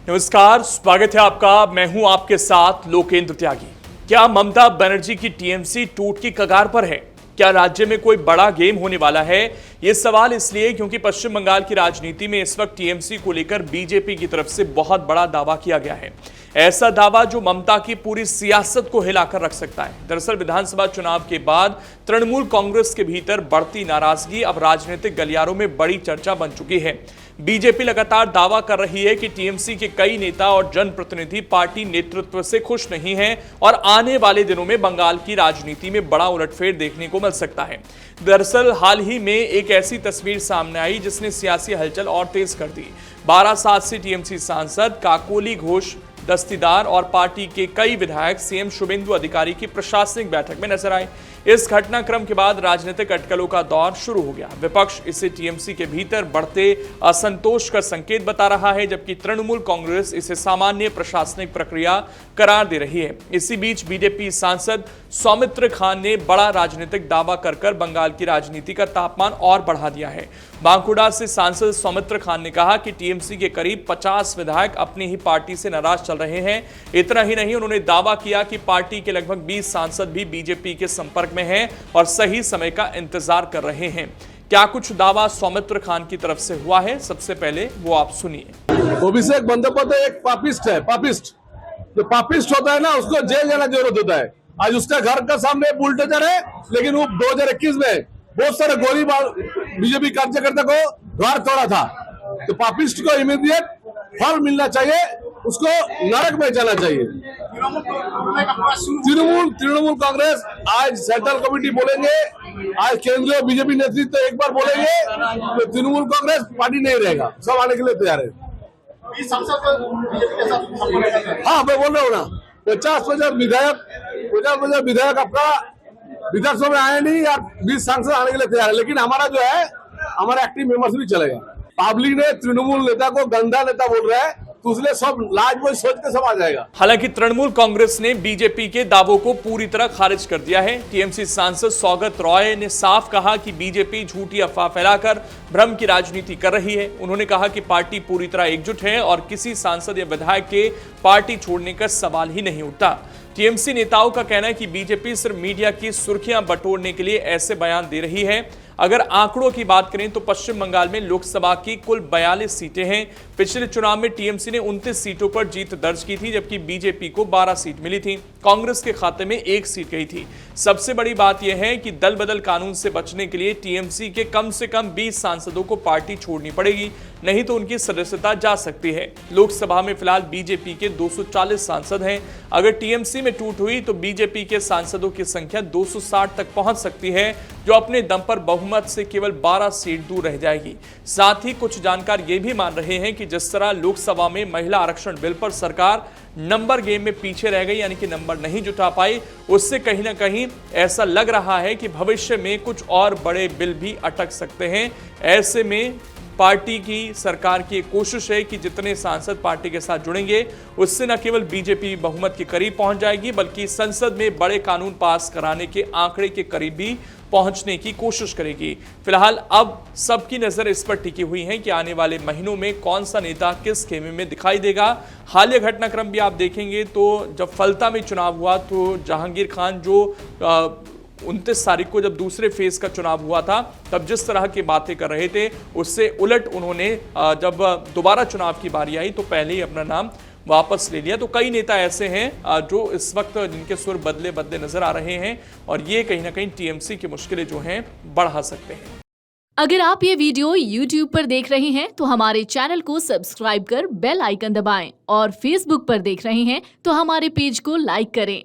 नमस्कार, स्वागत है आपका। मैं हूं आपके साथ लोकेंद्र त्यागी। क्या ममता बनर्जी की टीएमसी टूट की कगार पर है? क्या राज्य में कोई बड़ा गेम होने वाला है? यह सवाल इसलिए क्योंकि पश्चिम बंगाल की राजनीति में इस वक्त टीएमसी को लेकर बीजेपी की तरफ से बहुत बड़ा दावा किया गया है। ऐसा दावा जो ममता की पूरी सियासत को हिलाकर रख सकता है। दरअसल विधानसभा चुनाव के बाद तृणमूल कांग्रेस के भीतर बढ़ती नाराजगी अब राजनीतिक गलियारों में बड़ी चर्चा बन चुकी है। बीजेपी लगातार दावा कर रही है कि टीएमसी के कई नेता और जनप्रतिनिधि पार्टी नेतृत्व से खुश नहीं हैं और आने वाले दिनों में बंगाल की राजनीति में बड़ा उलटफेर देखने को मिल सकता है। दरअसल हाल ही में एक ऐसी तस्वीर सामने आई जिसने सियासी हलचल और तेज कर दी। बारासात से टीएमसी सांसद काकोली घोष दस्तीदार और पार्टी के कई विधायक सीएम शुभेंदु अधिकारी की प्रशासनिक बैठक में नजर आए। इस घटनाक्रम के बाद राजनीतिक अटकलों का दौर शुरू हो गया। विपक्ष इसे टीएमसी के भीतर बढ़ते असंतोष का संकेत बता रहा है, जबकि तृणमूल कांग्रेस इसे सामान्य प्रशासनिक प्रक्रिया करार दे रही है। इसी बीच बीजेपी सांसद सौमित्र खान ने बड़ा राजनीतिक दावा कर बंगाल की राजनीति का तापमान और बढ़ा दिया है। बांकुड़ा से सांसद सौमित्र खान ने कहा कि टीएमसी के करीब 50 विधायक अपनी ही पार्टी से नाराज चल रहे हैं। इतना ही नहीं, उन्होंने दावा किया कि पार्टी के लगभग 20 सांसद भी बीजेपी के संपर्क में हैं और सही समय का इंतजार कर रहे हैं। क्या कुछ दावा सौमित्र खान की तरफ से हुआ है, सबसे पहले वो आप सुनिए। अभिषेक बंदोपाध्याय एक पापिस्ट है। पापिस्ट जो पापिस्ट होता है ना, उसको जेल जाना जरूरत होता है। आज उसके घर का सामने बुलडोजर है, लेकिन वो 2021 में बहुत सारे गोली बीजेपी कार्यकर्ता को द्वार तोड़ा था। तो पापिस्ट को इमीडिएट फल मिलना चाहिए, उसको नरक में जाना चाहिए। तृणमूल कांग्रेस आज सेंट्रल कमेटी बोलेंगे, आज केंद्रीय बीजेपी नेतृत्व एक बार बोलेंगे तो तृणमूल कांग्रेस पार्टी नहीं रहेगा, सब आने के लिए तैयार है। हाँ, मैं बोल रहा हूँ ना, 50% विधायक आपका विधानसभा में आए नहीं या 20 सांसद आने के लिए तैयार है, लेकिन हमारा जो है हमारा एक्टिव मेंबर्स भी चलेगा। पब्लिक ने तृणमूल नेता को गंदा नेता बोल रहा है, तो उसने सब लाज में सोच के सब आ जाएगा। हालांकि तृणमूल कांग्रेस ने बीजेपी के दावों को पूरी तरह खारिज कर दिया है। टीएमसी सांसद सौगत रॉय ने साफ कहा कि बीजेपी झूठी अफवाह फैलाकर भ्रम की राजनीति कर रही है। उन्होंने कहा कि पार्टी पूरी तरह एकजुट है और किसी सांसद या विधायक के पार्टी छोड़ने का सवाल ही नहीं उठता। टीएमसी नेताओं का कहना है कि बीजेपी सिर्फ मीडिया की सुर्खियां बटोरने के लिए ऐसे बयान दे रही है। अगर आंकड़ों की बात करें तो पश्चिम बंगाल में लोकसभा की कुल 42 सीटें हैं। पिछले चुनाव में टीएमसी ने 29 सीटों पर जीत दर्ज की थी, जबकि बीजेपी को 12 सीट मिली थी। कांग्रेस के खाते में 1 सीट गई थी। सबसे बड़ी बात यह है कि दल बदल कानून से बचने के लिए टीएमसी के कम से कम 20 सांसदों को पार्टी छोड़नी पड़ेगी, नहीं तो उनकी सदस्यता जा सकती है। लोकसभा में फिलहाल बीजेपी के 240 सांसद हैं। अगर टीएमसी में टूट हुई तो बीजेपी के सांसदों की संख्या 260 तक पहुंच सकती है, जो अपने दम पर बहुमत से केवल 12 सीट दूर रह जाएगी। साथ ही कुछ जानकार ये भी मान रहे हैं कि जिस तरह लोकसभा में महिला आरक्षण बिल पर सरकार नंबर गेम में पीछे रह गई, यानी कि नंबर नहीं जुटा पाई, उससे कहीं ना कहीं ऐसा लग रहा है कि भविष्य में कुछ और बड़े बिल भी अटक सकते हैं। ऐसे में पार्टी की सरकार की कोशिश है कि जितने सांसद पार्टी के साथ जुड़ेंगे, उससे न केवल बीजेपी बहुमत के करीब पहुंच जाएगी, बल्कि संसद में बड़े कानून पास कराने के आंकड़े के करीब भी पहुंचने की कोशिश करेगी। फिलहाल अब सबकी नजर इस पर टिकी हुई है कि आने वाले महीनों में कौन सा नेता किस खेमे में दिखाई देगा। हालिया घटनाक्रम भी आप देखेंगे तो जब फलता में चुनाव हुआ तो जहांगीर खान जो 29 तारीख को जब दूसरे फेज का चुनाव हुआ था, तब जिस तरह की बातें कर रहे थे, उससे उलट उन्होंने जब दोबारा चुनाव की बारी आई तो पहले ही अपना नाम वापस ले लिया। तो कई नेता ऐसे हैं जो इस वक्त जिनके सुर बदले बदले नजर आ रहे हैं और ये कहीं ना कहीं टीएमसी की मुश्किलें जो हैं बढ़ा सकते हैं। अगर आप ये वीडियो YouTube पर देख रहे हैं तो हमारे चैनल को सब्सक्राइब कर बेल आइकन दबाएं और Facebook पर देख रहे हैं तो हमारे पेज को लाइक करें।